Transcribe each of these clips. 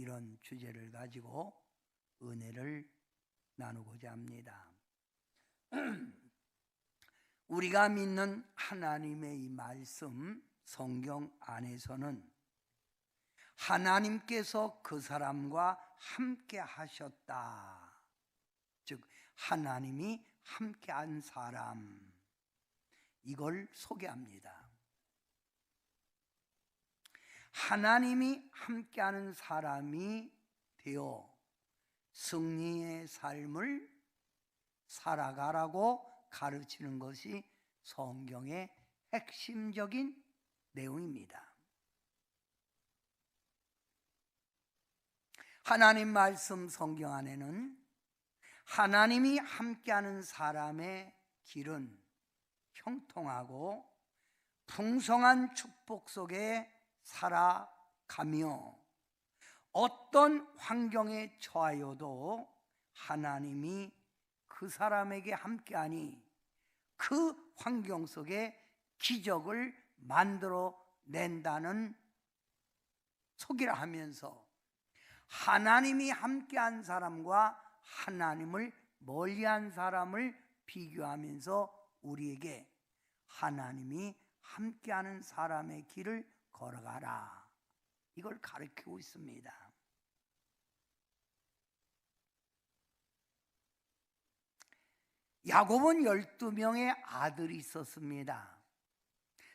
이런 주제를 가지고 은혜를 나누고자 합니다. 우리가 믿는 하나님의 이 말씀, 성경 안에서는 하나님께서 그 사람과 함께 하셨다. 즉 하나님이 함께한 사람, 이걸 소개합니다. 하나님이 함께하는 사람이 되어 승리의 삶을 살아가라고 가르치는 것이 성경의 핵심적인 내용입니다. 하나님 말씀 성경 안에는 하나님이 함께하는 사람의 길은 형통하고 풍성한 축복 속에 살아가며 어떤 환경에 처하여도 하나님이 그 사람에게 함께하니 그 환경 속에 기적을 만들어 낸다는 소개를 하면서 하나님이 함께한 사람과 하나님을 멀리한 사람을 비교하면서 우리에게 하나님이 함께하는 사람의 길을 걸어가라, 이걸 가르치고 있습니다. 야곱은 12명의 아들이 있었습니다.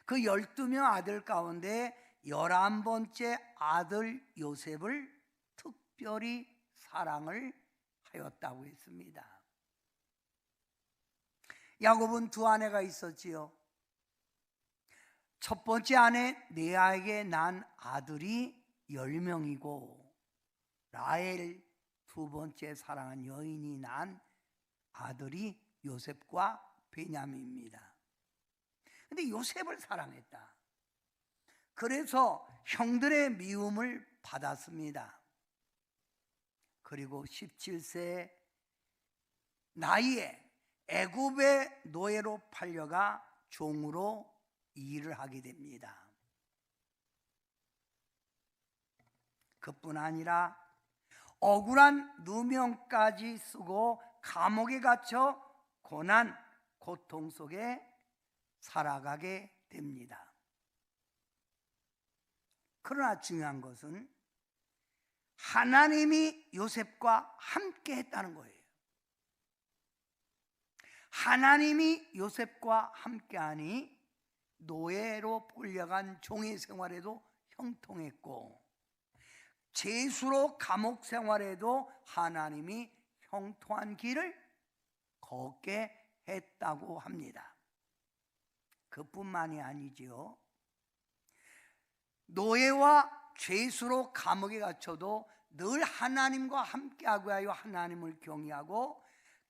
그 12명 아들 가운데 11번째 아들 요셉을 특별히 사랑을 하였다고 했습니다. 야곱은 두 아내가 있었지요. 첫 번째 아내 레아에게 난 아들이 10명이고 라헬 두 번째 사랑한 여인이 난 아들이 요셉과 베냐민입니다. 근데 요셉을 사랑했다. 그래서 형들의 미움을 받았습니다. 그리고 17세 나이에 애굽의 노예로 팔려가 종으로 일을 하게 됩니다. 그뿐 아니라 억울한 누명까지 쓰고 감옥에 갇혀 고난, 고통 속에 살아가게 됩니다. 그러나 중요한 것은 하나님이 요셉과 함께 했다는 거예요. 하나님이 요셉과 함께하니 노예로 끌려간 종의 생활에도 형통했고 죄수로 감옥 생활에도 하나님이 형통한 길을 걷게 했다고 합니다. 그뿐만이 아니지요. 노예와 죄수로 감옥에 갇혀도 늘 하나님과 함께하고 하여 하나님을 경외하고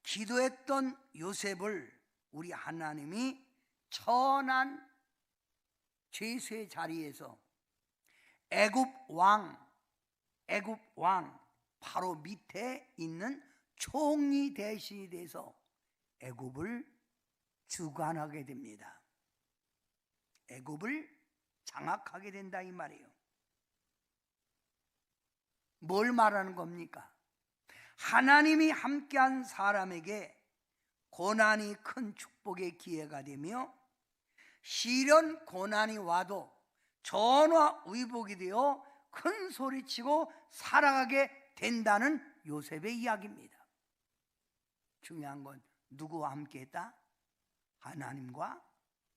기도했던 요셉을 우리 하나님이 천한 죄수의 자리에서 애굽 왕 바로 밑에 있는 총리 대신이 돼서 애굽을 주관하게 됩니다. 애굽을 장악하게 된다 이 말이에요. 뭘 말하는 겁니까? 하나님이 함께한 사람에게 고난이 큰 축복의 기회가 되며 시련 고난이 와도 전화위복이 되어 큰 소리치고 살아가게 된다는 요셉의 이야기입니다. 중요한 건 누구와 함께했다? 하나님과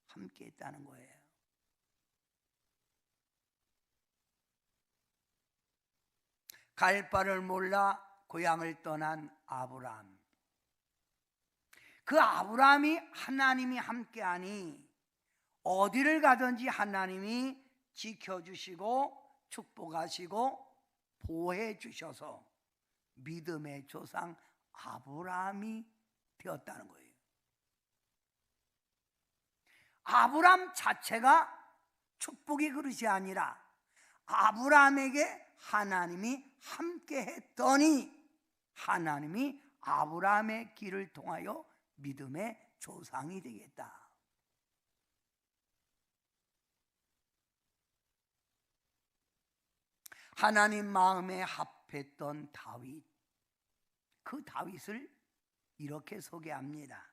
함께했다는 거예요. 갈 바를 몰라 고향을 떠난 아브라함. 그 아브라함이 하나님이 함께하니 어디를 가든지 하나님이 지켜주시고 축복하시고 보호해 주셔서 믿음의 조상 아브라함이 되었다는 거예요. 아브라함 자체가 축복의 그릇이 아니라 아브라함에게 하나님이 함께 했더니 하나님이 아브라함의 길을 통하여 믿음의 조상이 되겠다. 하나님 마음에 합했던 다윗, 그 다윗을 이렇게 소개합니다.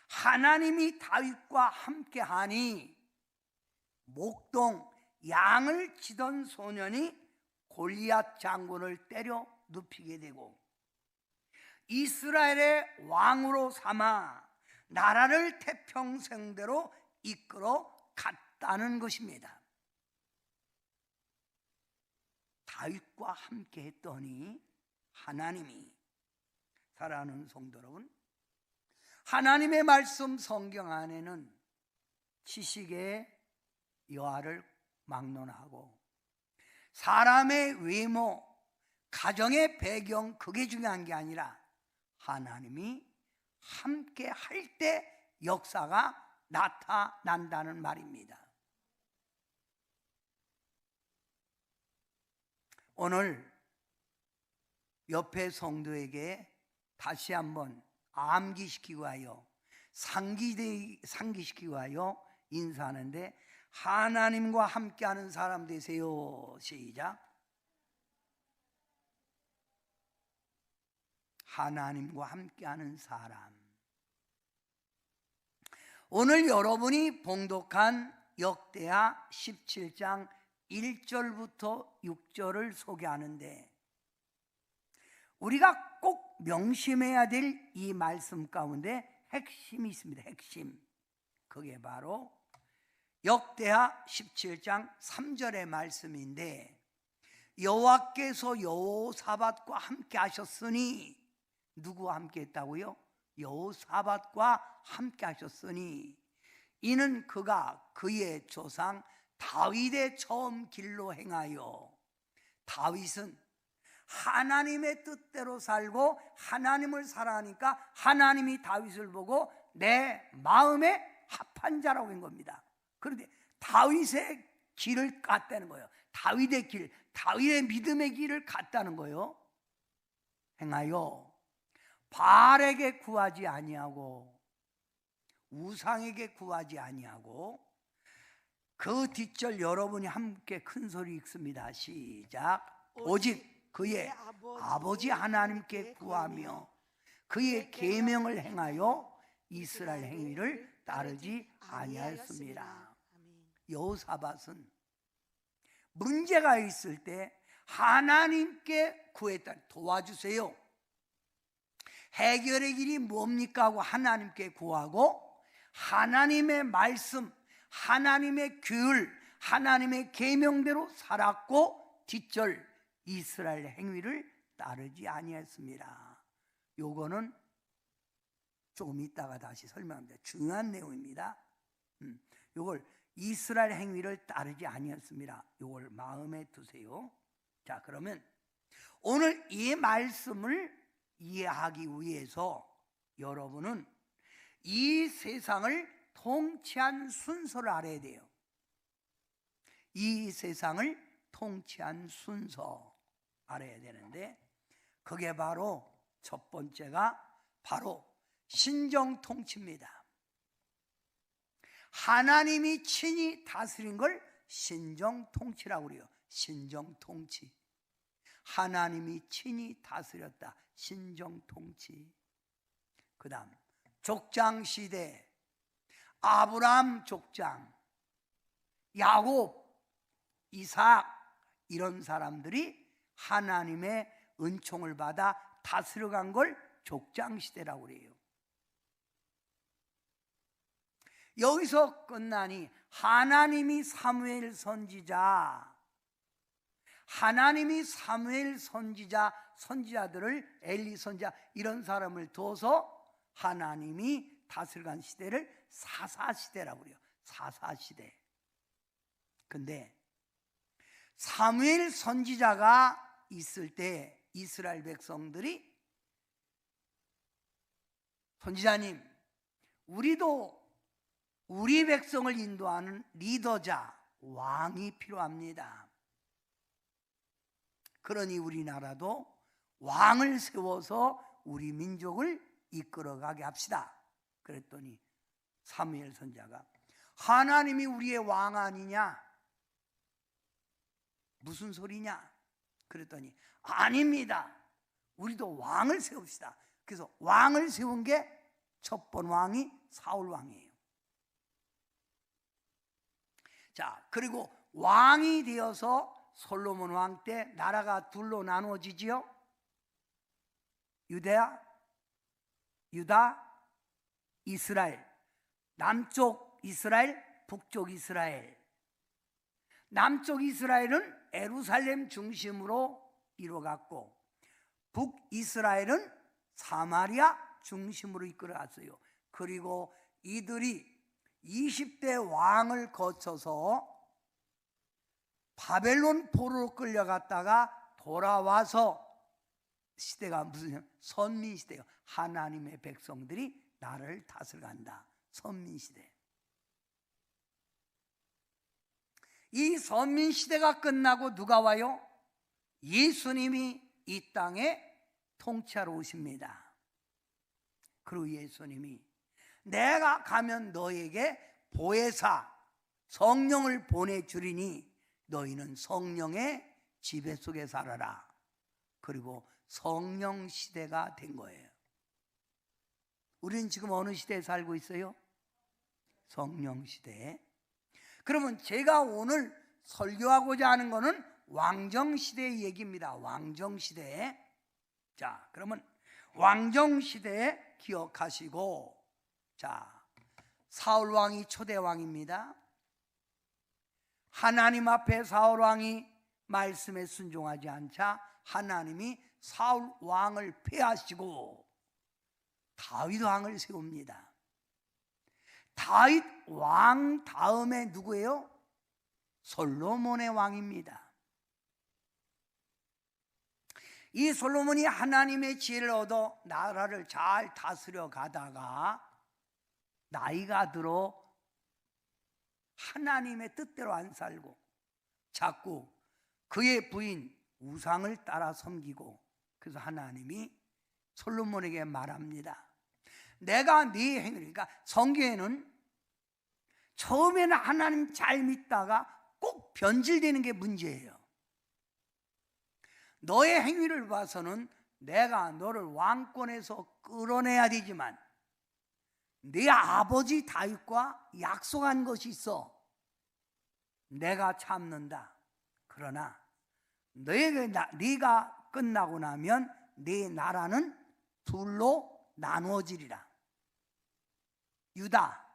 하나님이 다윗과 함께하니 목동 양을 치던 소년이 골리앗 장군을 때려 눕히게 되고 이스라엘의 왕으로 삼아 나라를 태평성대로 이끌어 갔다는 것입니다. 다윗과 함께 했더니 하나님이, 사랑하는 성도 여러분, 하나님의 말씀 성경 안에는 지식의 여하를 막론하고 사람의 외모, 가정의 배경, 그게 중요한 게 아니라 하나님이 함께 할 때 역사가 나타난다는 말입니다. 오늘 옆에 성도에게 다시 한번 암기시키고 하여 상기시키고 하여 인사하는데, 하나님과 함께하는 사람 되세요. 시작. 하나님과 함께하는 사람. 오늘 여러분이 봉독한 역대하 17장 1절부터 6절을 소개하는데, 우리가 꼭 명심해야 될 이 말씀 가운데 핵심이 있습니다. 핵심. 그게 바로 역대하 17장 3절의 말씀인데, 여호와께서 여호사밧과 함께 하셨으니, 누구와 함께 했다고요? 여호사밧과 함께 하셨으니 이는 그가 그의 조상 다윗의 처음 길로 행하여, 다윗은 하나님의 뜻대로 살고 하나님을 사랑하니까 하나님이 다윗을 보고 내 마음에 합한 자라고 한 겁니다. 그런데 다윗의 길을 갔다는 거예요. 다윗의 길, 다윗의 믿음의 길을 갔다는 거예요. 행하여 바알에게 구하지 아니하고 우상에게 구하지 아니하고, 그 뒷절 여러분이 함께 큰 소리 읽습니다. 시작. 오직 그의 아버지 하나님께 구하며 그의 계명을 행하여 이스라엘 행위를 따르지 아니하였습니다. 여호사밧은 문제가 있을 때 하나님께 구했다. 도와주세요. 해결의 길이 뭡니까 하고 하나님께 구하고, 하나님의 말씀, 하나님의 규율, 하나님의 계명대로 살았고, 뒷절 이스라엘 행위를 따르지 아니했습니다. 요거는 조금 이따가 다시 설명합니다. 중요한 내용입니다. 요걸 이스라엘 행위를 따르지 아니했습니다. 요걸 마음에 두세요. 자, 그러면 오늘 이 말씀을 이해하기 위해서 여러분은 이 세상을 통치한 순서를 알아야 돼요. 이 세상을 통치한 순서 알아야 되는데, 그게 바로 첫 번째가 바로 신정 통치입니다. 하나님이 친히 다스린 걸 신정 통치라고 그래요. 신정 통치. 하나님이 친히 다스렸다. 신정 통치. 그 다음 족장 시대, 아브라함 족장, 야곱, 이삭, 이런 사람들이 하나님의 은총을 받아 다스려간 걸 족장 시대라고 그래요. 여기서 끝나니 하나님이 사무엘 선지자, 선지자들을, 엘리 선지자, 이런 사람을 둬서 하나님이 다스려간 시대를 사사시대라고 그래요. 사사시대. 근데 사무엘 선지자가 있을 때 이스라엘 백성들이, 선지자님, 우리도 우리 백성을 인도하는 리더자, 왕이 필요합니다. 그러니 우리나라도 왕을 세워서 우리 민족을 이끌어가게 합시다. 그랬더니 사무엘 선지자가, 하나님이 우리의 왕 아니냐? 무슨 소리냐? 그랬더니 아닙니다. 우리도 왕을 세웁시다. 그래서 왕을 세운 게 첫 번 왕이 사울 왕이에요. 자, 그리고 왕이 되어서 솔로몬 왕 때 나라가 둘로 나누어지지요. 유다, 이스라엘. 남쪽 이스라엘, 북쪽 이스라엘. 남쪽 이스라엘은 예루살렘 중심으로 이루어갔고, 북이스라엘은 사마리아 중심으로 이끌어갔어요. 그리고 이들이 20대 왕을 거쳐서 바벨론 포로로 끌려갔다가 돌아와서 시대가 무슨 선민 시대예요. 하나님의 백성들이 나를 다스려간다. 선민 시대. 이 선민 시대가 끝나고 누가 와요? 예수님이 이 땅에 통치하러 오십니다. 그리고 예수님이 내가 가면 너에게 보혜사 성령을 보내주리니 너희는 성령의 지배 속에 살아라. 그리고 성령 시대가 된 거예요. 우리는 지금 어느 시대에 살고 있어요? 성령 시대에. 그러면 제가 오늘 설교하고자 하는 것은 왕정시대의 얘기입니다. 왕정시대. 자, 그러면 왕정시대에 기억하시고, 자, 사울왕이 초대왕입니다. 하나님 앞에 사울왕이 말씀에 순종하지 않자 하나님이 사울왕을 폐하시고 다윗왕을 세웁니다. 다윗 왕 다음에 누구예요? 솔로몬의 왕입니다. 이 솔로몬이 하나님의 지혜를 얻어 나라를 잘 다스려 가다가 나이가 들어 하나님의 뜻대로 안 살고 자꾸 그의 부인 우상을 따라 섬기고, 그래서 하나님이 솔로몬에게 말합니다. 내가 네 행위를, 그러니까 성경에는 처음에는 하나님 잘 믿다가 꼭 변질되는 게 문제예요. 너의 행위를 봐서는 내가 너를 왕권에서 끌어내야 되지만 네 아버지 다윗과 약속한 것이 있어. 내가 참는다. 그러나 네가 끝나고 나면 네 나라는 둘로 나누어지리라. 유다,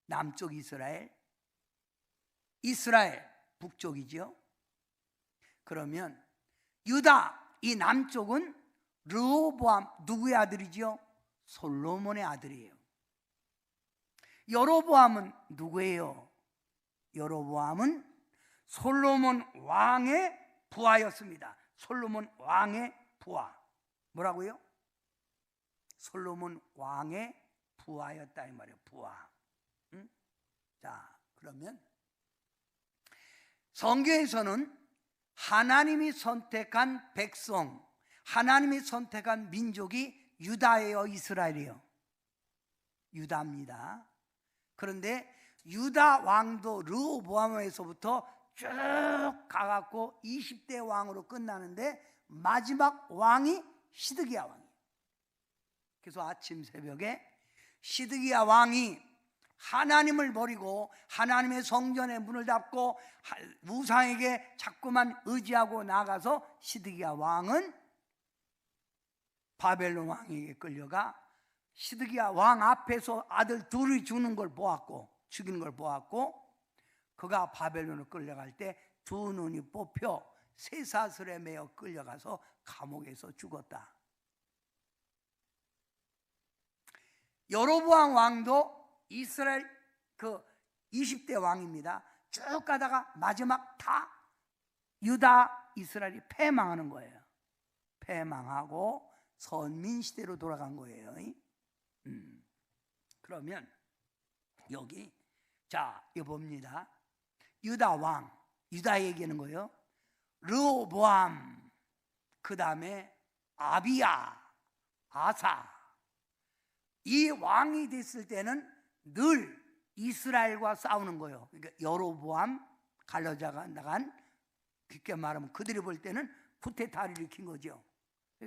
남쪽 이스라엘, 이스라엘, 북쪽이죠. 그러면 유다, 이 남쪽은 르호보암, 누구의 아들이죠? 솔로몬의 아들이에요. 여로보암은 누구예요? 여로보암은 솔로몬 왕의 부하였습니다. 솔로몬 왕의 부하. 뭐라고요? 솔로몬 왕의 부하였다 이 말이에요. 부하. 응? 자, 그러면 성경에서는 하나님이 선택한 백성, 하나님이 선택한 민족이 유다예요, 이스라엘이에요? 유다입니다. 그런데 유다 왕도 르호보암에서부터 쭉 가갖고 20대 왕으로 끝나는데 마지막 왕이 시드기야 왕이에요. 그래서 아침 새벽에 시드기야 왕이 하나님을 버리고 하나님의 성전의 문을 닫고 우상에게 자꾸만 의지하고 나가서 시드기야 왕은 바벨론 왕에게 끌려가 시드기야 왕 앞에서 아들 둘이 죽는 걸 보았고, 죽이는 걸 보았고, 그가 바벨론으로 끌려갈 때 두 눈이 뽑혀 쇠사슬에 매어 끌려가서 감옥에서 죽었다. 여로보암 왕도 이스라엘 그 20대 왕입니다. 쭉 가다가 마지막 다 유다, 이스라엘이 패망하는 거예요. 패망하고 선민 시대로 돌아간 거예요. 그러면 여기 자, 이거 봅니다. 유다 왕, 유다 얘기하는 거예요. 르호보암, 그 다음에 아비야, 아사. 이 왕이 됐을 때는 늘 이스라엘과 싸우는 거예요. 그러니까 여로보암 갈라져 나간 쉽게 말하면 그들이 볼 때는 쿠데타를 일으킨 거죠.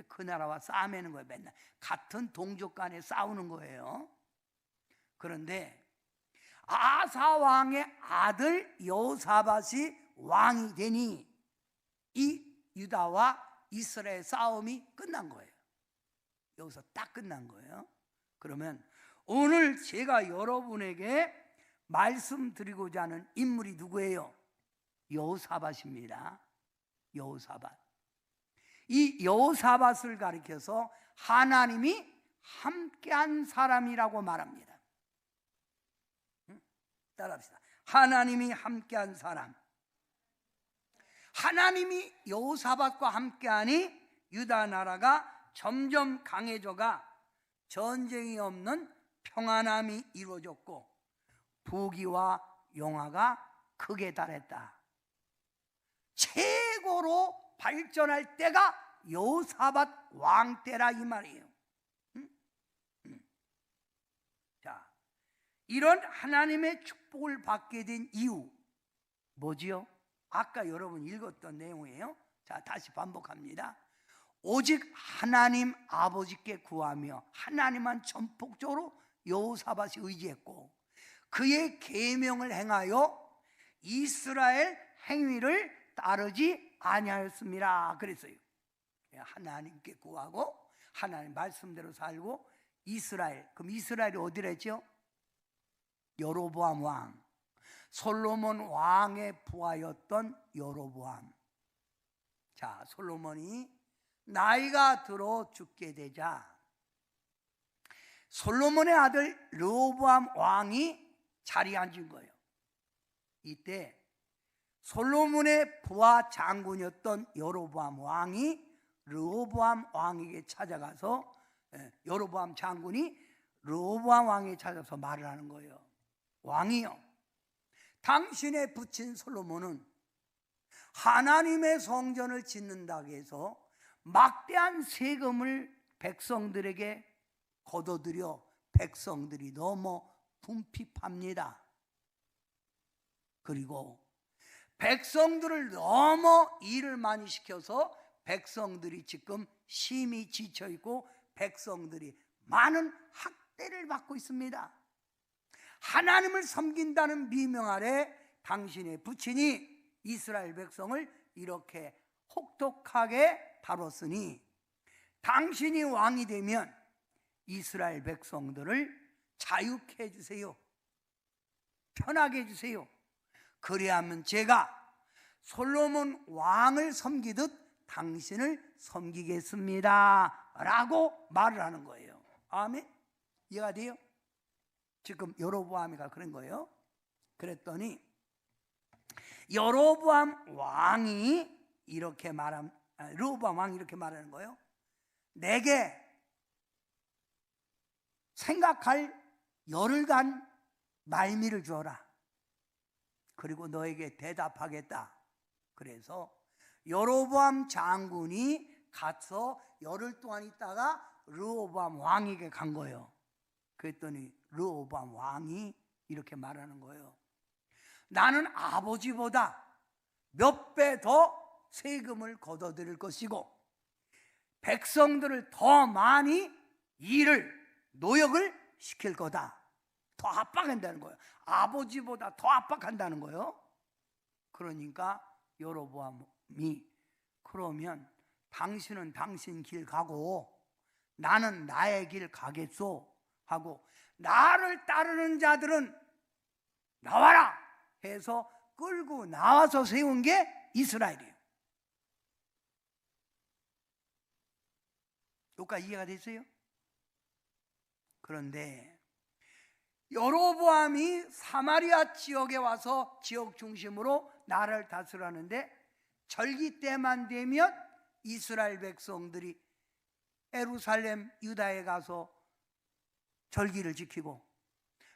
그 나라와 싸매는 거예요. 맨날 같은 동족 간에 싸우는 거예요. 그런데 아사 왕의 아들 여호사밧이 왕이 되니 이 유다와 이스라엘 싸움이 끝난 거예요. 여기서 딱 끝난 거예요. 그러면 오늘 제가 여러분에게 말씀드리고자 하는 인물이 누구예요? 여호사밧입니다. 여호사밧. 이 여호사밧을 가리켜서 하나님이 함께한 사람이라고 말합니다. 따라합시다. 하나님이 함께한 사람. 하나님이 여호사밧과 함께하니 유다 나라가 점점 강해져가 전쟁이 없는 평안함이 이루어졌고 부귀와 영화가 크게 달했다. 최고로 발전할 때가 여호사밧 왕 때라 이 말이에요. 자, 이런 하나님의 축복을 받게 된 이유 뭐지요? 아까 여러분 읽었던 내용이에요. 자, 다시 반복합니다. 오직 하나님 아버지께 구하며 하나님만 전폭적으로 여호사밧이 의지했고 그의 계명을 행하여 이스라엘 행위를 따르지 아니하였습니다. 그랬어요. 하나님께 구하고 하나님 말씀대로 살고 이스라엘. 그럼 이스라엘이 어디랬죠? 여로보암 왕, 솔로몬 왕의 부하였던 여로보암. 자, 솔로몬이 나이가 들어 죽게 되자 솔로몬의 아들 르호보암 왕이 자리에 앉은 거예요. 이때 솔로몬의 부하 장군이었던 여로보암 왕이 르호보암 왕에게 찾아가서 여로보암 장군이 르호보암 왕에게 찾아서 말을 하는 거예요. 왕이요, 당신의 부친 솔로몬은 하나님의 성전을 짓는다고 해서 막대한 세금을 백성들에게 거둬들여 백성들이 너무 궁핍합니다. 그리고 백성들을 너무 일을 많이 시켜서 백성들이 지금 심히 지쳐있고 백성들이 많은 학대를 받고 있습니다. 하나님을 섬긴다는 미명 아래 당신의 부친이 이스라엘 백성을 이렇게 혹독하게 다뤘으니 당신이 왕이 되면 이스라엘 백성들을 자유케 해주세요. 편하게 해주세요. 그래야만 제가 솔로몬 왕을 섬기듯 당신을 섬기겠습니다 라고 말을 하는 거예요. 아멘? 이해가 돼요? 지금 여로보암이가 그런 거예요. 그랬더니 여로보암 왕이 이렇게 르호보암 왕이 이렇게 말하는 거예요. 내게 생각할 열흘간 말미를 주어라. 그리고 너에게 대답하겠다. 그래서 여로보암 장군이 가서 열흘 동안 있다가 르호보암 왕에게 간 거예요. 그랬더니 르호보암 왕이 이렇게 말하는 거예요. 나는 아버지보다 몇 배 더 세금을 걷어들일 것이고 백성들을 더 많이 노역을 시킬 거다. 더 압박한다는 거예요. 아버지보다 더 압박한다는 거예요. 그러니까 여로보암이 그러면 당신은 당신 길 가고 나는 나의 길 가겠소 하고 나를 따르는 자들은 나와라 해서 끌고 나와서 세운 게 이스라엘이에요. 여기까지 이해가 됐어요? 그런데 여로보암이 사마리아 지역에 와서 지역 중심으로 나라를 다스리는데 절기 때만 되면 이스라엘 백성들이 예루살렘 유다에 가서 절기를 지키고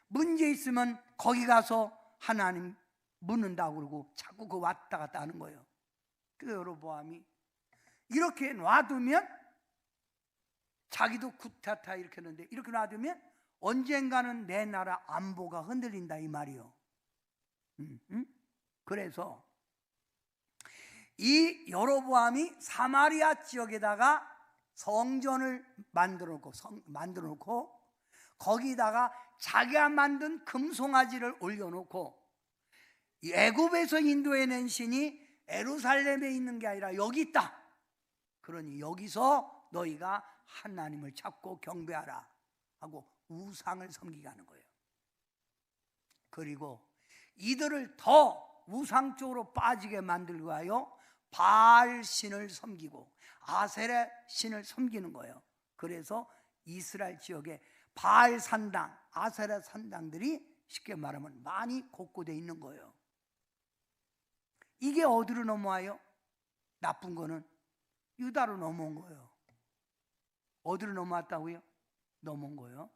문제 있으면 거기 가서 하나님 묻는다고 그러고 자꾸 그 왔다 갔다 하는 거예요. 그 여로보암이 이렇게 놔두면 자기도 쿠데타 이렇게 했는데 이렇게 놔두면 언젠가는 내 나라 안보가 흔들린다 이 말이요. 그래서 이 여로보암이 사마리아 지역에다가 성전을 만들어 놓고 거기다가 자기가 만든 금송아지를 올려놓고 애굽에서 인도해낸 신이 예루살렘에 있는 게 아니라 여기 있다. 그러니 여기서 너희가 하나님을 찾고 경배하라 하고 우상을 섬기게 하는 거예요. 그리고 이들을 더 우상 쪽으로 빠지게 만들고 하여 바알 신을 섬기고 아세라 신을 섬기는 거예요. 그래서 이스라엘 지역에 바알 산당, 아세라 산당들이 쉽게 말하면 많이 곳곳에 있는 거예요. 이게 어디로 넘어와요? 나쁜 거는 유다로 넘어온 거예요. 어디로 넘어왔다고요? 넘어온 거예요.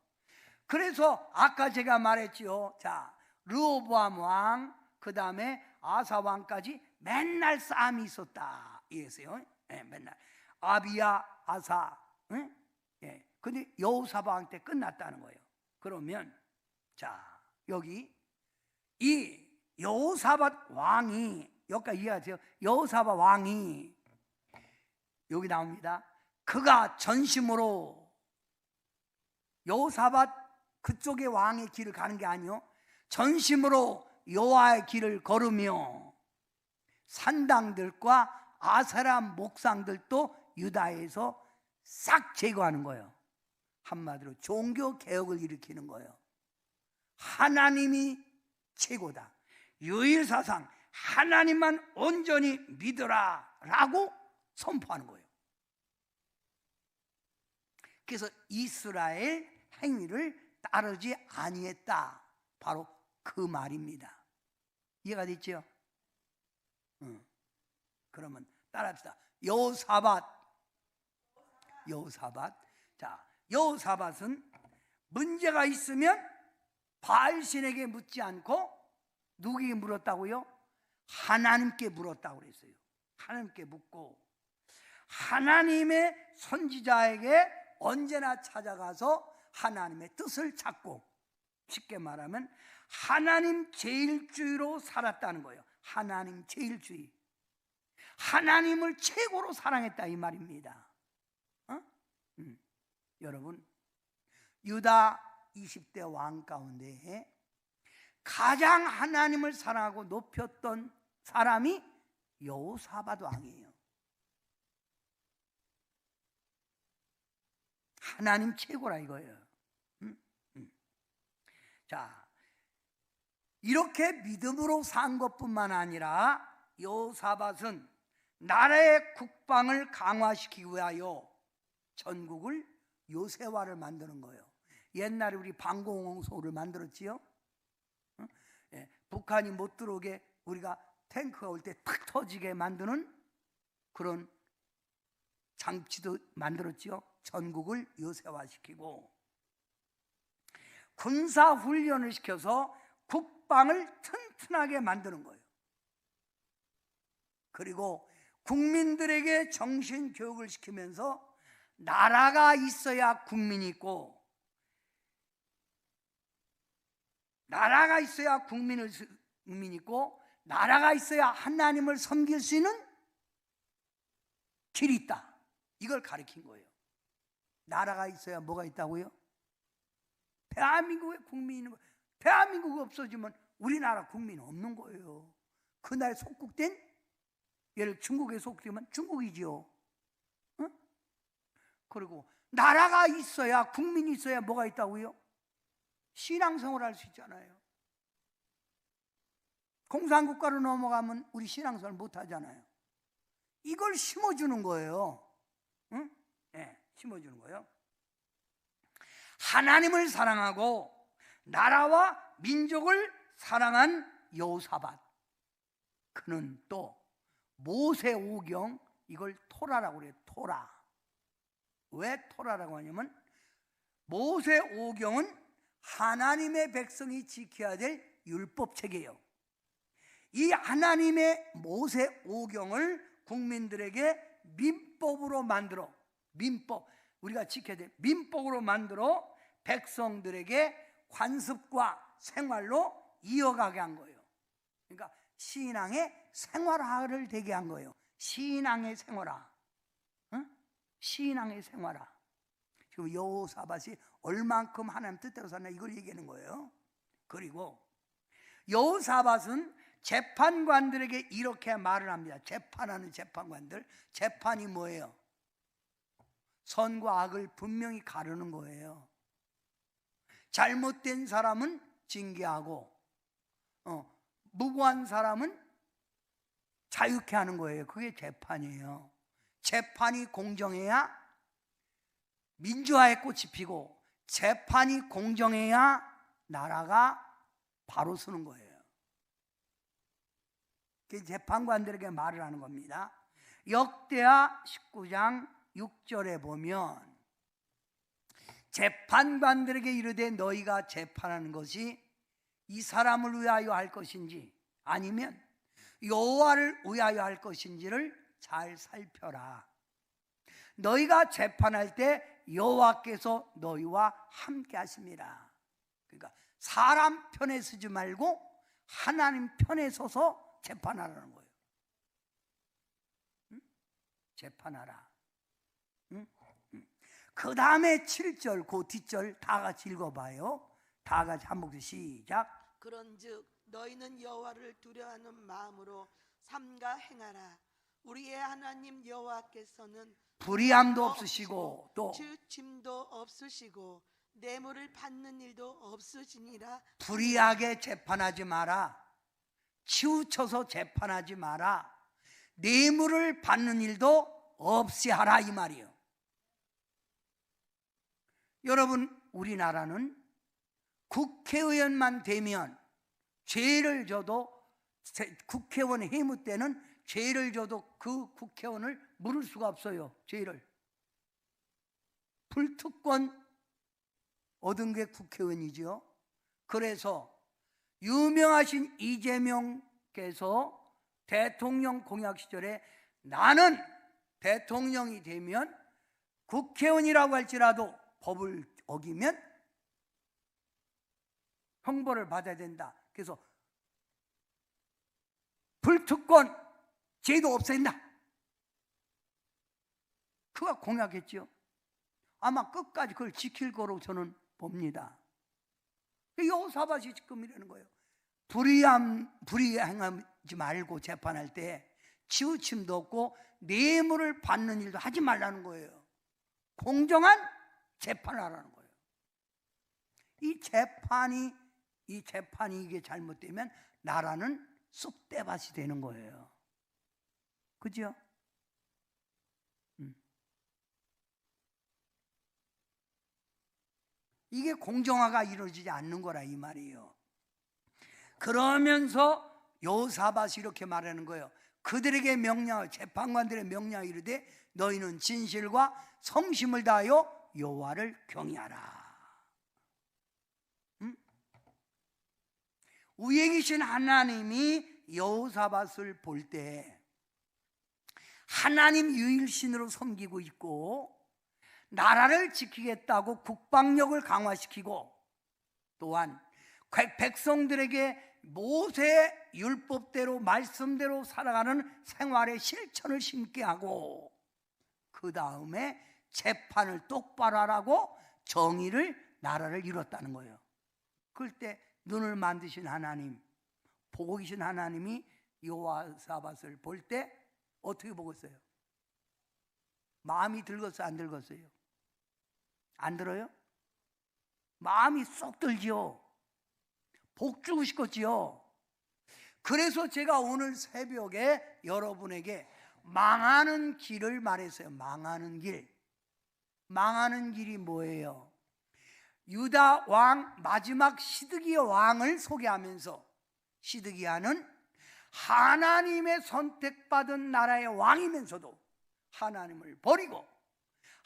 그래서 아까 제가 말했지요. 자, 르호보암 왕, 그 다음에 아사 왕까지 맨날 싸움이 있었다 이랬어요. 네, 맨날 아비야, 아사, 응? 예. 근데 여호사밧 왕 때 끝났다는 거예요. 그러면 자, 여기 이 여호사밧 왕이 여기까지 이해하세요? 여호사밧 왕이 여기 나옵니다. 그가 전심으로 여호사밧 그쪽의 왕의 길을 가는 게 아니요, 전심으로 여호와의 길을 걸으며 산당들과 아세라 목상들도 유다에서 싹 제거하는 거예요. 한마디로 종교 개혁을 일으키는 거예요. 하나님이 최고다, 유일사상 하나님만 온전히 믿어라 라고 선포하는 거예요. 그래서 이스라엘 행위를 따르지 아니했다, 바로 그 말입니다. 이해가 됐죠? 그러면 따라합시다. 여호사밧. 자, 여호사밧은 문제가 있으면 바알신에게 묻지 않고 누구에게 물었다고요? 하나님께 물었다고 그랬어요. 하나님께 묻고 하나님의 선지자에게 언제나 찾아가서 하나님의 뜻을 찾고, 쉽게 말하면 하나님 제일주의로 살았다는 거예요. 하나님 제일주의, 하나님을 최고로 사랑했다 이 말입니다. 여러분, 유다 20대 왕 가운데 가장 하나님을 사랑하고 높였던 사람이 여호사밧 왕이에요. 하나님 최고라 이거예요. 자, 이렇게 믿음으로 산 것뿐만 아니라 여호사밧은 나라의 국방을 강화시키기 위하여 전국을 요새화를 만드는 거예요. 옛날에 우리 방공호를 만들었지요. 예, 북한이 못 들어오게 우리가 탱크가 올 때 탁 터지게 만드는 그런 장치도 만들었지요. 전국을 요새화시키고 군사훈련을 시켜서 국방을 튼튼하게 만드는 거예요. 그리고 국민들에게 정신교육을 시키면서 나라가 있어야 국민이 있고, 나라가 있어야 국민이 있고, 나라가 있어야 하나님을 섬길 수 있는 길이 있다, 이걸 가르친 거예요. 나라가 있어야 뭐가 있다고요? 대한민국에 국민이 있는 거예요. 대한민국이 없어지면 우리나라 국민은 없는 거예요. 그날 속국된, 예를 중국에 속국되면 중국이지요. 응? 그리고 나라가 있어야, 국민이 있어야 뭐가 있다고요? 신앙생활을 할 수 있잖아요. 공산국가로 넘어가면 우리 신앙생활 못 하잖아요. 이걸 심어주는 거예요. 응? 네, 심어주는 거예요. 하나님을 사랑하고 나라와 민족을 사랑한 여호사밧, 그는 또 모세오경, 이걸 토라라고 그래요. 토라. 왜 토라라고 하냐면 모세오경은 하나님의 백성이 지켜야 될 율법책이에요. 이 하나님의 모세오경을 국민들에게 민법으로 만들어, 민법, 우리가 지켜야 될 민법으로 만들어 백성들에게 관습과 생활로 이어가게 한 거예요. 그러니까 신앙의 생활화를 되게 한 거예요. 신앙의 생활아. 응? 신앙의 생활아. 지금 여호사밧이 얼만큼 하나님 뜻대로 사나 이걸 얘기하는 거예요. 그리고 여호사밧은 재판관들에게 이렇게 말을 합니다. 재판하는 재판관들. 재판이 뭐예요? 선과 악을 분명히 가르는 거예요. 잘못된 사람은 징계하고 무고한 사람은 자유케 하는 거예요. 그게 재판이에요. 재판이 공정해야 민주화의 꽃이 피고, 재판이 공정해야 나라가 바로 서는 거예요. 그게 재판관들에게 말을 하는 겁니다. 역대하 19장 6절에 보면 재판관들에게 이르되 너희가 재판하는 것이 이 사람을 위하여 할 것인지 아니면 여호와를 위하여 할 것인지를 잘 살펴라. 너희가 재판할 때 여호와께서 너희와 함께 하십니다. 그러니까 사람 편에 서지 말고 하나님 편에 서서 재판하라는 거예요. 응? 재판하라. 응? 그 다음에 7절 그 뒷절 다 같이 읽어봐요. 다 같이 한 목소리 시작. 그런즉 너희는 여호와를 두려워하는 마음으로 삼가 행하라. 우리의 하나님 여호와께서는 불의함도 없으시고 또 치우침도 없으시고 뇌물을 받는 일도 없으시니라. 불의하게 재판하지 마라. 치우쳐서 재판하지 마라. 뇌물을 받는 일도 없이 하라 이 말이에요. 여러분, 우리나라는 국회의원만 되면 죄를 져도, 국회의원 회무 때는 죄를 져도 그 국회의원을 물을 수가 없어요. 죄를. 불특권 얻은 게 국회의원이죠. 그래서 유명하신 이재명께서 대통령 공약 시절에 나는 대통령이 되면 국회의원이라고 할지라도 법을 어기면 형벌을 받아야 된다. 그래서 불특권 제도 없앤다. 그가 공약했죠. 아마 끝까지 그걸 지킬 거로 저는 봅니다. 여호사밧이 지금 이러는 거예요. 불의행하지 말고 재판할 때 치우침도 없고 뇌물을 받는 일도 하지 말라는 거예요. 공정한 재판을 하라는 거예요. 이 재판이 이게 잘못되면 나라는 쑥대밭이 되는 거예요. 그죠? 이게 공정화가 이루어지지 않는 거라 이 말이에요. 그러면서 여호사밧이 이렇게 말하는 거예요. 그들에게 명령을, 재판관들의 명령을 이르되 너희는 진실과 성심을 다하여 여호와를 경외하라. 위에 계신 하나님이 여호사밧을 볼 때 하나님 유일신으로 섬기고 있고 나라를 지키겠다고 국방력을 강화시키고 또한 백성들에게 모세 율법대로 말씀대로 살아가는 생활의 실천을 심게 하고 그 다음에 재판을 똑바로 하라고 정의를 나라를 이뤘다는 거예요. 그럴 때 눈을 만드신 하나님, 보고 계신 하나님이 여호사밧을 볼 때 어떻게 보고 있어요? 마음이 들었어요? 안 들었어요? 안 들어요? 마음이 쏙 들지요. 복 주고 싶었지요. 그래서 제가 오늘 새벽에 여러분에게 망하는 길을 말했어요. 망하는 길. 망하는 길이 뭐예요? 유다 왕 마지막 시드기야 왕을 소개하면서 시드기야는 하나님의 선택받은 나라의 왕이면서도 하나님을 버리고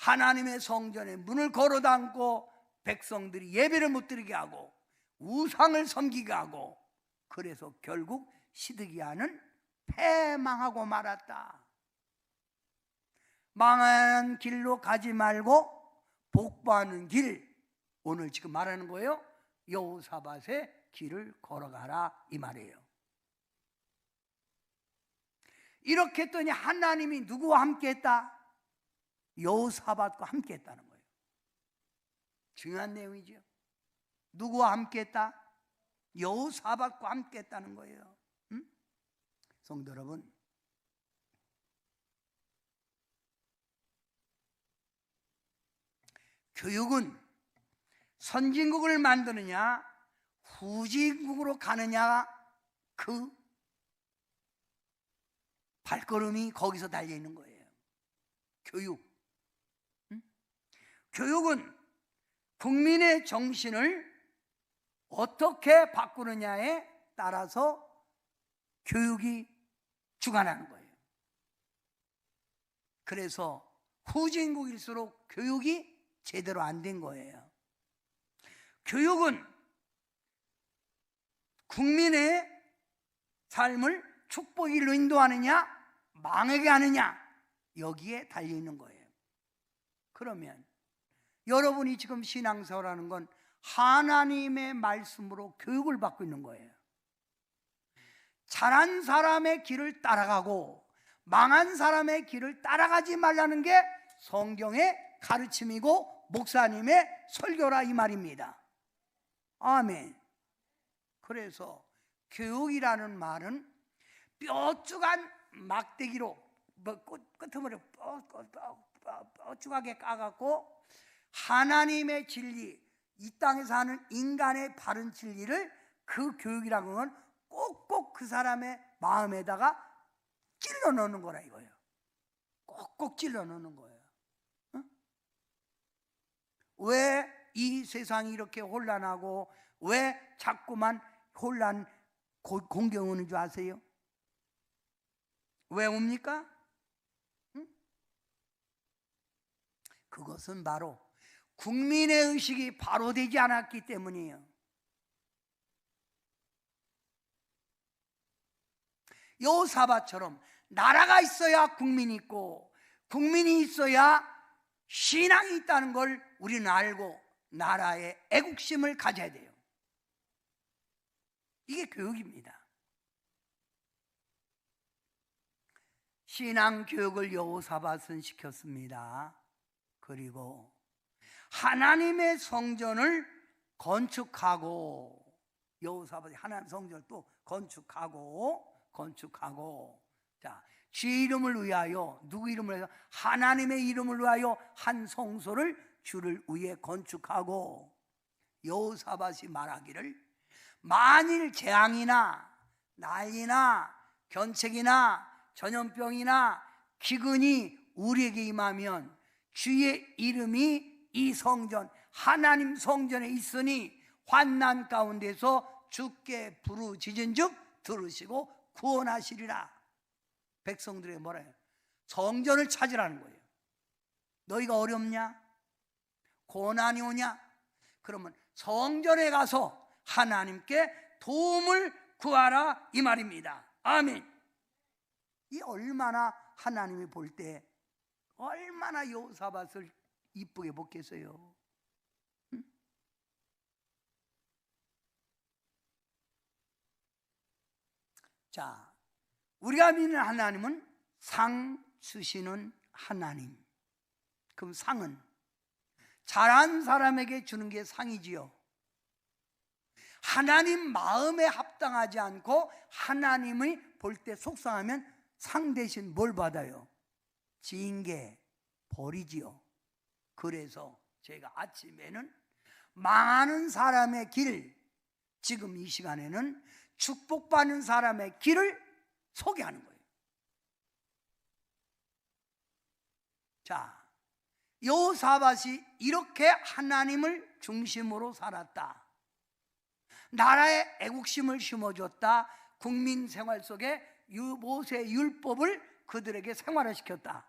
하나님의 성전에 문을 걸어 닫고 백성들이 예배를 못 드리게 하고 우상을 섬기게 하고 그래서 결국 시드기야는 패망하고 말았다. 망한 길로 가지 말고 복받는 길, 오늘 지금 말하는 거예요. 여호사밧의 길을 걸어가라 이 말이에요. 이렇게 했더니 하나님이 누구와 함께 했다? 여호사밧과 함께 했다는 거예요. 중요한 내용이죠. 누구와 함께 했다? 여호사밧과 함께 했다는 거예요. 성도 여러분, 교육은 선진국을 만드느냐 후진국으로 가느냐, 그 발걸음이 거기서 달려 있는 거예요. 교육. 교육은 국민의 정신을 어떻게 바꾸느냐에 따라서 교육이 주관하는 거예요. 그래서 후진국일수록 교육이 제대로 안 된 거예요. 교육은 국민의 삶을 축복으로 인도하느냐 망하게 하느냐, 여기에 달려있는 거예요. 그러면 여러분이 지금 신앙생활하는 건 하나님의 말씀으로 교육을 받고 있는 거예요. 잘한 사람의 길을 따라가고 망한 사람의 길을 따라가지 말라는 게 성경의 가르침이고 목사님의 설교라 이 말입니다. 아멘. 그래서 교육이라는 말은 뾰족한 막대기로 끄트머리 뾰족하게 까갖고 하나님의 진리, 이 땅에서 하는 인간의 바른 진리를 그 교육이라는 건 꼭꼭 그 사람의 마음에다가 찔러 넣는 거라 이거예요. 꼭꼭 찔러 넣는 거예요. 왜 이 세상이 이렇게 혼란하고 왜 자꾸만 혼란 공경 오는 줄 아세요? 왜 옵니까? 그것은 바로 국민의 의식이 바로 되지 않았기 때문이에요. 여호사밧처럼 나라가 있어야 국민이 있고 국민이 있어야 신앙이 있다는 걸 우리는 알고 나라의 애국심을 가져야 돼요. 이게 교육입니다. 신앙 교육을 여호사밧은 시켰습니다. 그리고 하나님의 성전을 건축하고, 여호사밧이 하나님 성전을 또 건축하고 자, 주 이름을 위하여, 누구 이름을 위하여? 하나님의 이름을 위하여 한 성소를 주를 위해 건축하고, 여호사밧이 말하기를 만일 재앙이나 난리나 견책이나 전염병이나 기근이 우리에게 임하면 주의 이름이 이 성전 하나님 성전에 있으니 환난 가운데서 주께 부르짖은즉 들으시고 구원하시리라. 백성들에게 뭐라 해요? 성전을 찾으라는 거예요. 너희가 어렵냐? 고난이 오냐? 그러면 성전에 가서 하나님께 도움을 구하라 이 말입니다. 아멘. 이 얼마나 하나님이 볼 때 얼마나 여호사밧을 이쁘게 봤겠어요. 자, 우리가 믿는 하나님은 상 주시는 하나님. 그럼 상은 잘한 사람에게 주는 게 상이지요. 하나님 마음에 합당하지 않고 하나님이 볼 때 속상하면 상 대신 뭘 받아요? 징계, 벌이지요. 그래서 제가 아침에는 망하는 사람의 길, 지금 이 시간에는 축복받는 사람의 길을 소개하는 거예요. 자, 여호사밧이 이렇게 하나님을 중심으로 살았다. 나라의 애국심을 심어줬다. 국민 생활 속에 모세의 율법을 그들에게 생활화시켰다.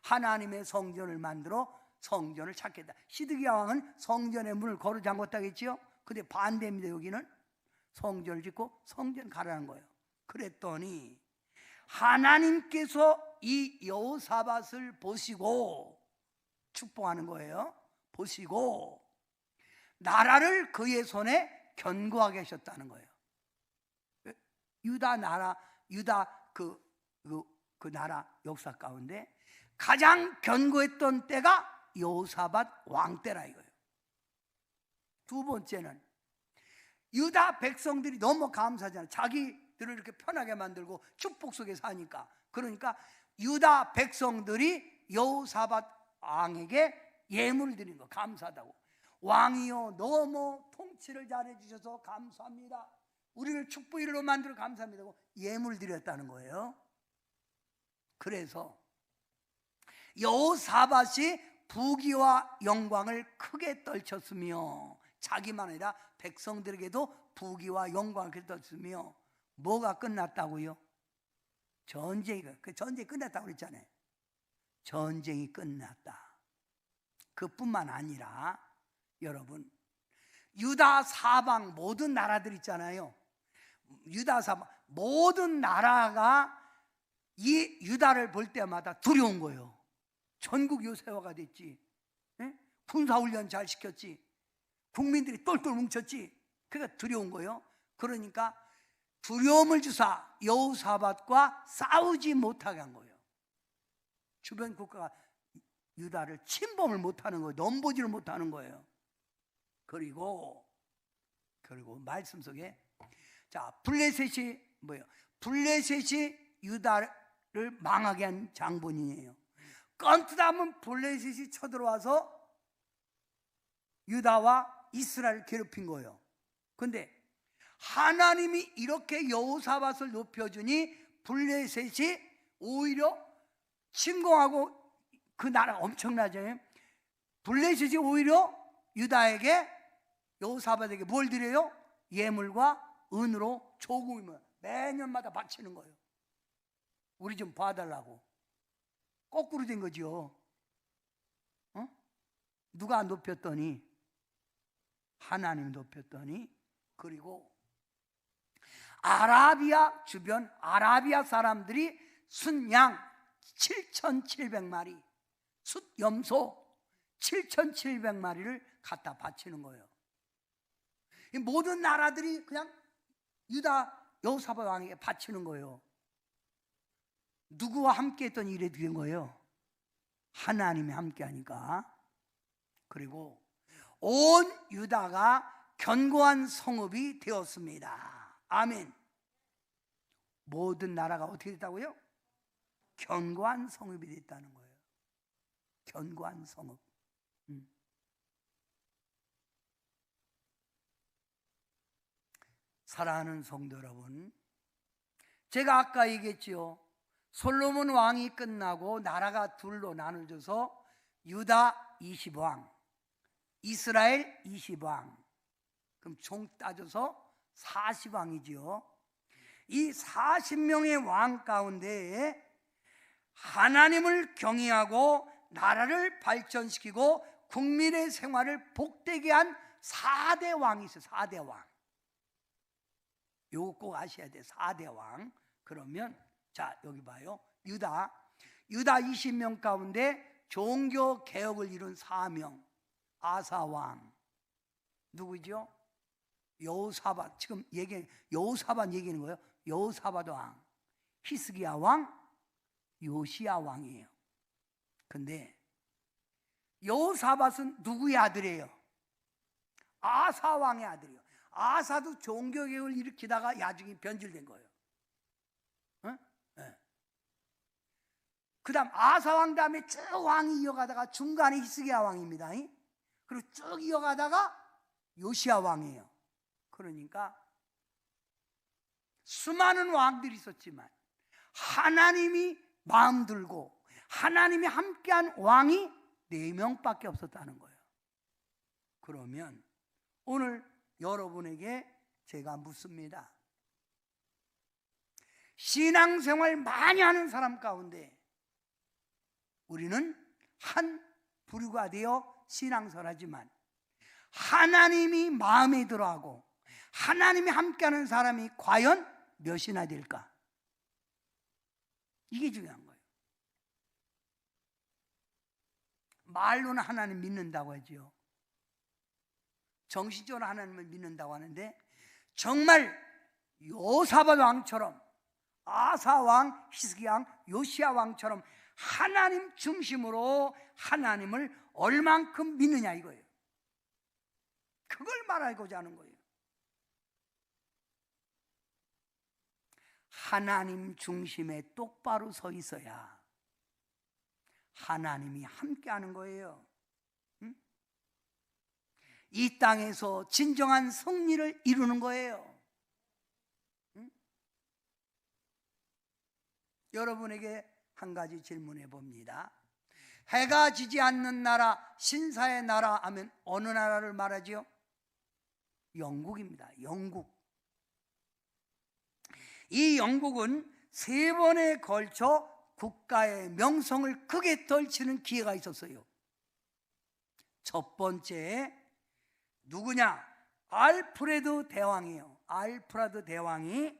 하나님의 성전을 만들어 성전을 찾겠다. 시드기야 왕은 성전의 문을 걸어 잠궜다겠지요. 근데 반대입니다. 여기는 성전을 짓고 성전 가라는 거예요. 그랬더니 하나님께서 이 여호사밧을 보시고 축복하는 거예요. 보시고 나라를 그의 손에 견고하게 하셨다는 거예요. 유다 나라, 유다 그 그 나라 역사 가운데 가장 견고했던 때가 여호사밧 왕 때라 이거예요. 두 번째는 유다 백성들이 너무 감사하잖아요. 자기들을 이렇게 편하게 만들고 축복 속에 사니까. 그러니까 유다 백성들이 여호사밧 왕에게 예물을 드린 거, 감사하다고. 왕이여 너무 통치를 잘해 주셔서 감사합니다. 우리를 축복으로 만들어 감사합니다. 예물 드렸다는 거예요. 그래서 여호사밧이 부귀와 영광을 크게 떨쳤으며, 자기만 아니라 백성들에게도 부귀와 영광을 크게 떨쳤으며, 뭐가 끝났다고요? 전쟁이 끝났다고 그랬잖아요. 전쟁이 끝났다. 그뿐만 아니라 여러분, 유다 사방 모든 나라들 있잖아요. 유다 사방 모든 나라가 이 유다를 볼 때마다 두려운 거예요. 전국 요새화가 됐지. 군사훈련 잘 시켰지. 국민들이 똘똘 뭉쳤지. 그러니까 두려운 거예요. 그러니까 두려움을 주사 여호사밧과 싸우지 못하게 한 거예요. 주변 국가가 유다를 침범을 못하는 거예요. 넘보지를 못하는 거예요. 그리고 말씀 속에 블레셋이 뭐예요? 블레셋이 유다를 망하게 한 장본인이에요. 건투다면 블레셋이 쳐들어와서 유다와 이스라엘을 괴롭힌 거예요. 근데 하나님이 이렇게 여호사밧을 높여주니 블레셋이 오히려 침공하고, 그 나라 엄청나잖아요. 블레셋이 오히려 유다에게, 여호사밧에게 뭘 드려요? 예물과 은으로 조금이면 매년마다 바치는 거예요. 우리 좀 봐달라고. 거꾸로 된 거죠. 누가 높였더니? 하나님 높였더니. 그리고 아라비아 주변 아라비아 사람들이 순양 7,700마리, 숫염소 7,700마리를 갖다 바치는 거예요. 이 모든 나라들이 그냥 유다 여호사밧 왕에게 바치는 거예요. 누구와 함께 했던 일이 된 거예요? 하나님이 함께 하니까. 그리고 온 유다가 견고한 성읍이 되었습니다. 아멘. 모든 나라가 어떻게 됐다고요? 견고한 성읍이 됐다는 거예요. 견고한 성읍. 사랑하는 성도 여러분, 제가 아까 얘기했지요. 솔로몬 왕이 끝나고 나라가 둘로 나눠져서 유다 20왕, 이스라엘 20왕, 그럼 총 따져서 40왕이지요. 이 40명의 왕 가운데 하나님을 경외하고 나라를 발전시키고 국민의 생활을 복되게 한 4대 왕이 있어요. 4대 왕. 요거 꼭 아셔야 돼요. 4대 왕. 그러면 자, 여기 봐요. 유다 20명 가운데 종교 개혁을 이룬 4명. 아사왕. 누구죠? 여호사밧. 지금 여호사밧 얘기하는 거예요. 여호사밧 왕, 히스기야 왕, 요시야 왕이에요. 근데 여호사밧은 누구의 아들이에요? 아사 왕의 아들이에요. 아사도 종교개혁을 일으키다가 나중에 변질된 거예요. 그 다음 아사 왕 다음에 쭉 왕이 이어가다가 중간에 히스기야 왕입니다. 그리고 쭉 이어가다가 요시야 왕이에요. 그러니까 수많은 왕들이 있었지만 하나님이 마음 들고 하나님이 함께한 왕이 4명밖에 없었다는 거예요. 그러면 오늘 여러분에게 제가 묻습니다. 신앙생활 많이 하는 사람 가운데 우리는 한 부류가 되어 신앙생활 하지만 하나님이 마음에 들어하고 하나님이 함께하는 사람이 과연 몇이나 될까? 이게 중요한 거예요. 말로는 하나님 믿는다고 하죠. 정신적으로 하나님을 믿는다고 하는데 정말 여호사밧 왕처럼 아사 왕, 히스기야 왕, 요시야 왕처럼 하나님 중심으로 하나님을 얼만큼 믿느냐 이거예요. 그걸 말하고자 하는 거예요. 하나님 중심에 똑바로 서 있어야 하나님이 함께하는 거예요. 응? 이 땅에서 진정한 승리를 이루는 거예요. 응? 여러분에게 한 가지 질문해 봅니다. 해가 지지 않는 나라, 신사의 나라 하면 어느 나라를 말하지요? 영국입니다. 영국. 이 영국은 3번에 걸쳐 국가의 명성을 크게 떨치는 기회가 있었어요. 첫 번째 누구냐? 알프레드 대왕이에요. 알프레드 대왕이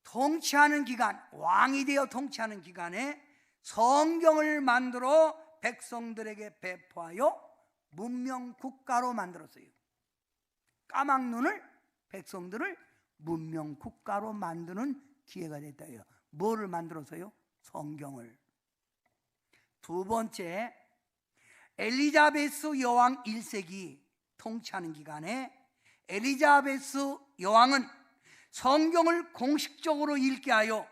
통치하는 기간, 왕이 되어 통치하는 기간에 성경을 만들어 백성들에게 배포하여 문명 국가로 만들었어요. 까막눈을 백성들을 문명 국가로 만드는 기회가 됐다요. 뭐를 만들어서요? 성경을. 두 번째, 엘리자베스 여왕 1세기 통치하는 기간에 엘리자베스 여왕은 성경을 공식적으로 읽게 하여,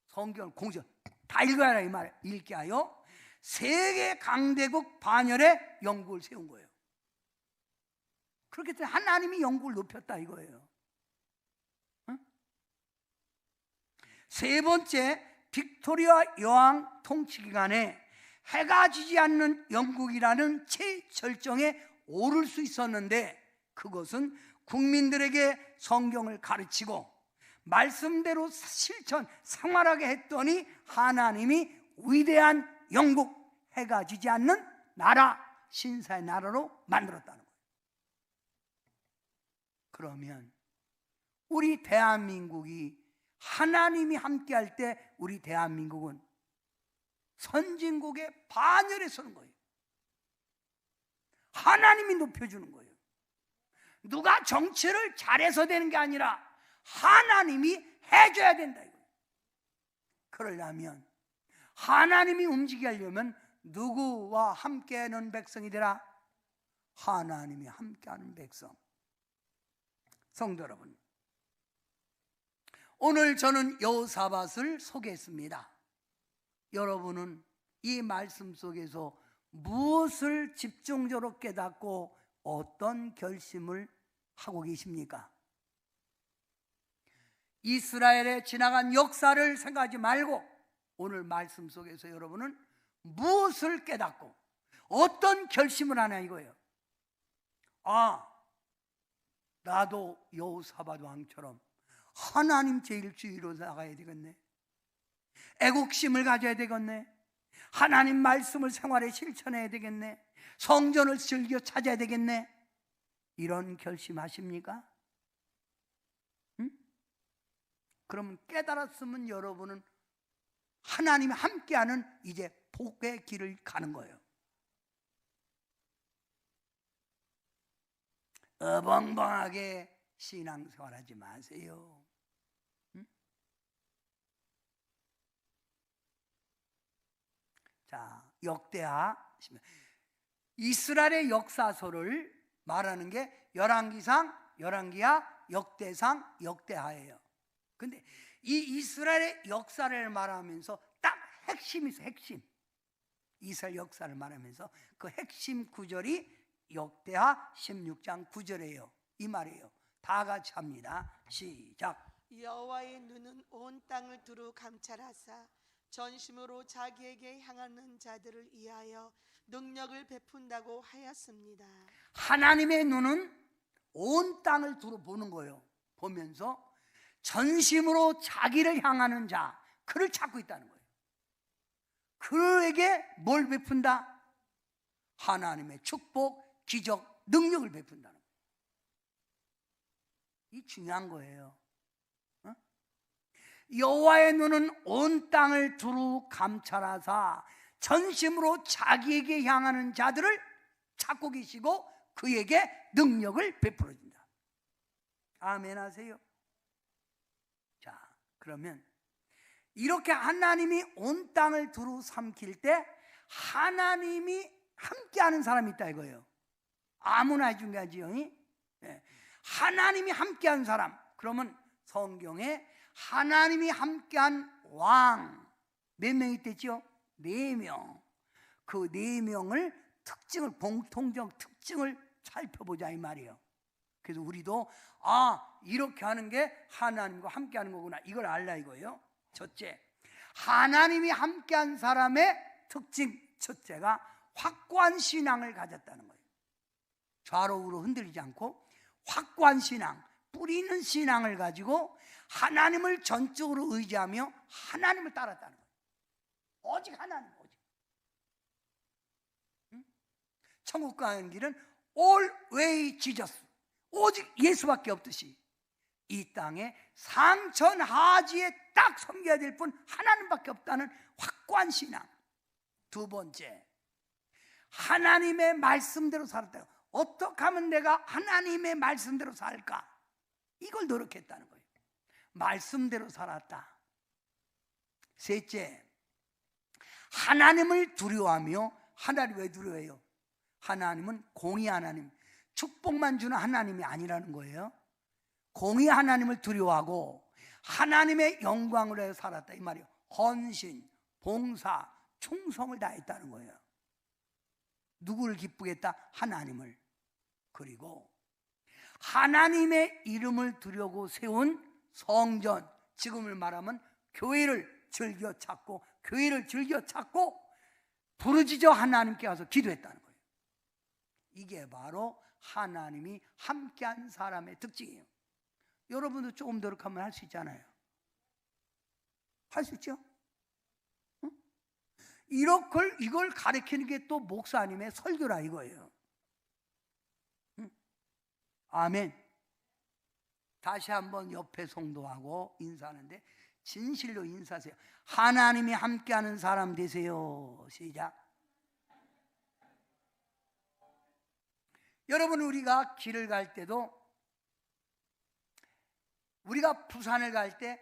성경을 공식 다 읽어야 이 말이에요. 읽게 하여 세계 강대국 반열에 영국을 세운 거예요. 그렇기 때문에 하나님이 영국을 높였다 이거예요. 응? 세 번째, 빅토리아 여왕 통치 기간에 해가 지지 않는 영국이라는 최절정에 오를 수 있었는데, 그것은 국민들에게 성경을 가르치고 말씀대로 실천, 생활하게 했더니 하나님이 위대한 영국, 해가 지지 않는 나라, 신사의 나라로 만들었다는 거예요. 그러면 우리 대한민국이 하나님이 함께할 때 우리 대한민국은 선진국의 반열에 서는 거예요. 하나님이 높여주는 거예요. 누가 정치를 잘해서 되는 게 아니라 하나님이 해줘야 된다 이거예요. 그러려면 하나님이 움직이게 하려면 누구와 함께하는 백성이 되라? 하나님이 함께하는 백성. 성도 여러분, 오늘 저는 여호사밧을 소개했습니다. 여러분은 이 말씀 속에서 무엇을 집중적으로 깨닫고 어떤 결심을 하고 계십니까? 이스라엘의 지나간 역사를 생각하지 말고 오늘 말씀 속에서 여러분은 무엇을 깨닫고 어떤 결심을 하냐 이거예요. 아, 나도 여호사밧 왕처럼 하나님 제1주의로 나가야 되겠네. 애국심을 가져야 되겠네. 하나님 말씀을 생활에 실천해야 되겠네. 성전을 즐겨 찾아야 되겠네. 이런 결심하십니까? 응? 그러면 깨달았으면 여러분은 하나님이 함께하는 이제 복의 길을 가는 거예요. 어벙벙하게 신앙생활하지 마세요. 응? 자, 역대하, 이스라엘의 역사서를 말하는 게 열왕기상, 열왕기하, 역대상, 역대하예요. 근데 이 이스라엘의 역사를 말하면서 딱 핵심이 있어요. 핵심. 이스라엘 역사를 말하면서 그 핵심 구절이 역대하 16장 9절이에요. 이 말이에요. 다 같이 합니다. 시작. 여호와의 눈은 온 땅을 두루 감찰하사 전심으로 자기에게 향하는 자들을 위하여 능력을 베푼다고 하였습니다. 하나님의 눈은 온 땅을 두루 보는 거예요. 보면서 전심으로 자기를 향하는 자, 그를 찾고 있다는 거예요. 그에게 뭘 베푼다? 하나님의 축복, 기적, 능력을 베푼다는 거예요. 이 중요한 거예요. 어? 여호와의 눈은 온 땅을 두루 감찰하사 전심으로 자기에게 향하는 자들을 찾고 계시고 그에게 능력을 베풀어 준다. 아멘 하세요. 자, 그러면 이렇게 하나님이 온 땅을 두루 삼킬 때 하나님이 함께하는 사람이 있다 이거예요. 아무나 해준 게 아니지요. 하나님이 함께한 사람. 그러면 성경에 하나님이 함께한 왕 몇 명 있댔죠? 4명. 그 4명을 특징을, 공통적 특징을 살펴보자 이 말이에요. 그래서 우리도 이렇게 하는 게 하나님과 함께하는 거구나, 이걸 알라 이거예요. 첫째, 하나님이 함께한 사람의 특징 첫째가 확고한 신앙을 가졌다는 거예요. 좌로 우로 흔들리지 않고 확고한 신앙, 뿌리 있는 신앙을 가지고 하나님을 전적으로 의지하며 하나님을 따랐다는 거예요. 오직 하나님, 오직. 천국 가는 길은 always Jesus, 오직 예수밖에 없듯이 이 땅에 상천하지에 딱 섬겨야 될 분 하나님밖에 없다는 확고한 신앙. 두 번째, 하나님의 말씀대로 살았다. 어떻게 하면 내가 하나님의 말씀대로 살까? 이걸 노력했다는 거예요. 말씀대로 살았다. 셋째, 하나님을 두려워하며. 하나님 왜 두려워해요? 하나님은 공의 하나님, 축복만 주는 하나님이 아니라는 거예요. 공의 하나님을 두려워하고 하나님의 영광을 위해 살았다 이 말이에요. 헌신, 봉사, 충성을 다했다는 거예요. 누구를 기쁘게 했다? 하나님을. 그리고 하나님의 이름을 두려고 세운 성전, 지금을 말하면 교회를 즐겨 찾고, 교회를 즐겨 찾고 부르짖어 하나님께 가서 기도했다는 거예요. 이게 바로 하나님이 함께한 사람의 특징이에요. 여러분도 조금 노력하면 할 수 있잖아요. 할 수 있죠? 응? 이걸 가르치는 게 또 목사님의 설교라 이거예요. 응? 아멘. 다시 한번 옆에 성도하고 인사하는데 진실로 인사하세요. 하나님이 함께하는 사람 되세요. 시작. 여러분, 우리가 길을 갈 때도, 우리가 부산을 갈 때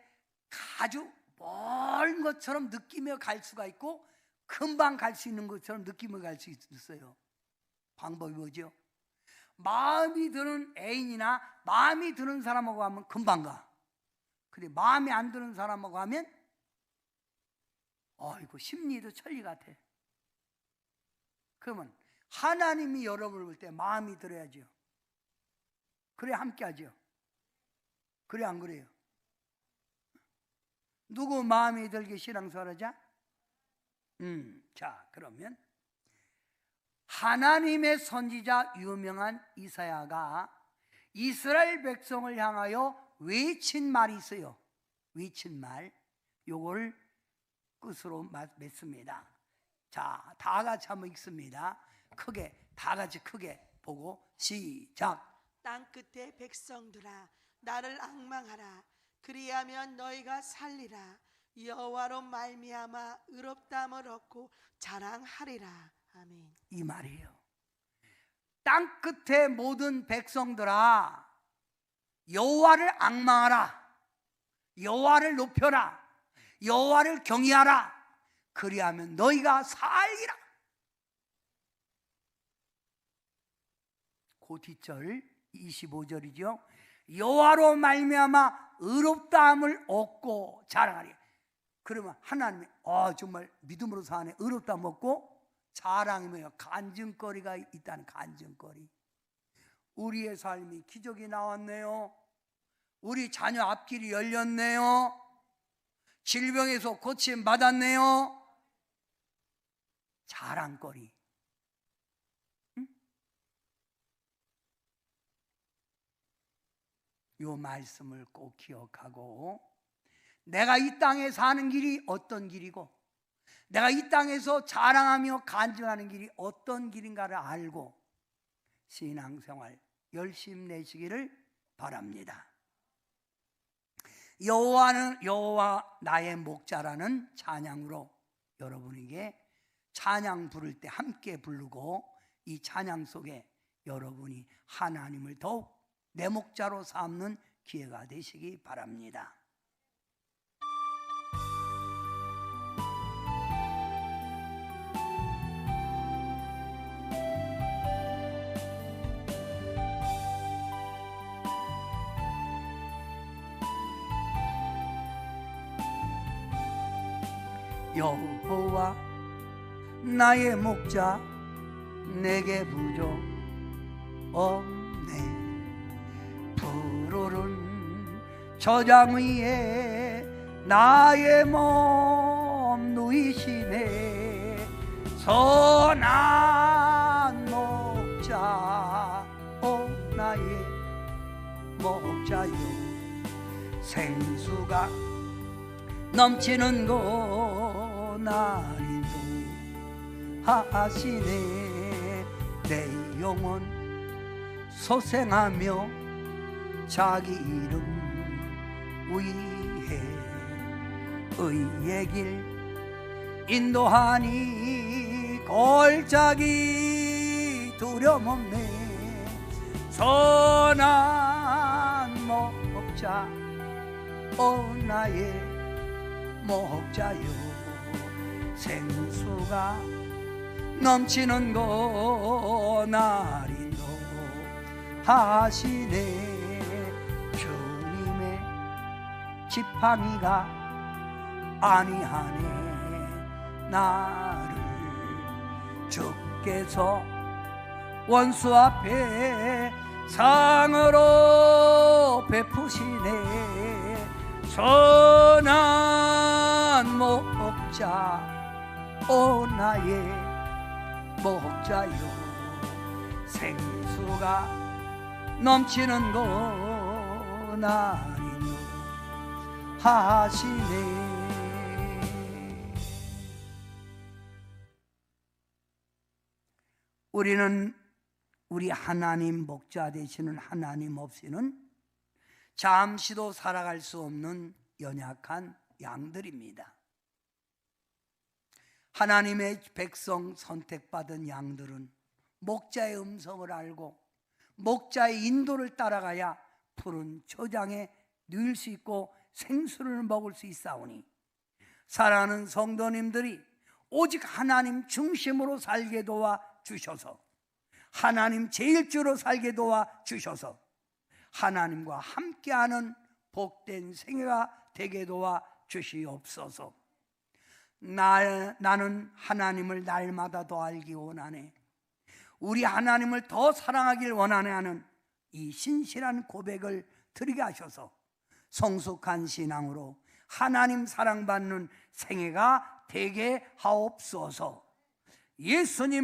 아주 먼 것처럼 느끼며 갈 수가 있고 금방 갈 수 있는 것처럼 느끼며 갈 수 있어요. 방법이 뭐죠? 마음이 드는 애인이나 마음이 드는 사람하고 가면 금방 가. 근데 마음이 안 드는 사람하고 가면 이거 심리도 천리 같아. 그러면 하나님이 여러분을 볼 때 마음이 들어야죠. 그래 함께 하죠. 그래 안 그래요? 누구 마음이 들게 신앙생활하자? 자, 그러면 하나님의 선지자 유명한 이사야가 이스라엘 백성을 향하여 외친 말이 있어요. 외친 말, 요걸 끝으로 맺습니다. 자, 다 같이 한번 읽습니다. 크게, 다 같이 크게 보고 시작. 땅 끝에 백성들아, 나를 앙망하라. 그리하면 너희가 살리라. 여호와로 말미암아 의롭다함을 얻고 자랑하리라. 아멘. 이 말이에요. 땅 끝에 모든 백성들아, 여호와를 앙망하라. 여호와를 높여라. 여호와를 경외하라. 그리하면 너희가 살리라. 그 뒷절 25절이죠. 여호와로 말미암아 의롭다함을 얻고 자랑하리. 그러면 하나님이 정말 믿음으로 사네, 의롭다함 얻고 자랑이 뭐예요? 간증거리가 있다는 간증거리. 우리의 삶이 기적이 나왔네요. 우리 자녀 앞길이 열렸네요. 질병에서 고침 받았네요. 자랑거리. 요 말씀을 꼭 기억하고, 내가 이 땅에 사는 길이 어떤 길이고 내가 이 땅에서 자랑하며 간증하는 길이 어떤 길인가를 알고 신앙생활 열심히 내시기를 바랍니다. 여호와 나의 목자라는 찬양으로 여러분에게 찬양 부를 때 함께 부르고, 이 찬양 속에 여러분이 하나님을 더욱 내 목자로 삼는 기회가 되시기 바랍니다. 여호와 나의 목자 내게 부족 없네. 푸르른 저장 위에 나의 몸 누이시네. 선한 목자 오 나의 목자요. 생수가 넘치는 곳 나를 인도하시네. 내 영혼 소생하며 자기 이름 위해 의의 길 인도하니 골짜기 두려움 없네. 선한 목자 오 나의 목자요. 생수가 넘치는 곳 날 인도하시네. 주님의 지팡이가 아니하네. 나를 주께서 원수 앞에 상으로 베푸시네. 선한 목자 오 나의 목자요. 생수가 넘치는 곳 날 인도하시네. 우리는 우리 하나님 목자 되시는 하나님 없이는 잠시도 살아갈 수 없는 연약한 양들입니다. 하나님의 백성 선택받은 양들은 목자의 음성을 알고 목자의 인도를 따라가야 푸른 초장에 누일 수 있고 생수를 먹을 수 있사오니, 사랑하는 성도님들이 오직 하나님 중심으로 살게 도와 주셔서, 하나님 제일주로 살게 도와 주셔서 하나님과 함께하는 복된 생애가 되게 도와 주시옵소서. 나는 하나님을 날마다 더 알기 원하네, 우리 하나님을 더 사랑하길 원하네 하는 이 신실한 고백을 드리게 하셔서 성숙한 신앙으로 하나님 사랑받는 생애가 되게 하옵소서. 예수님의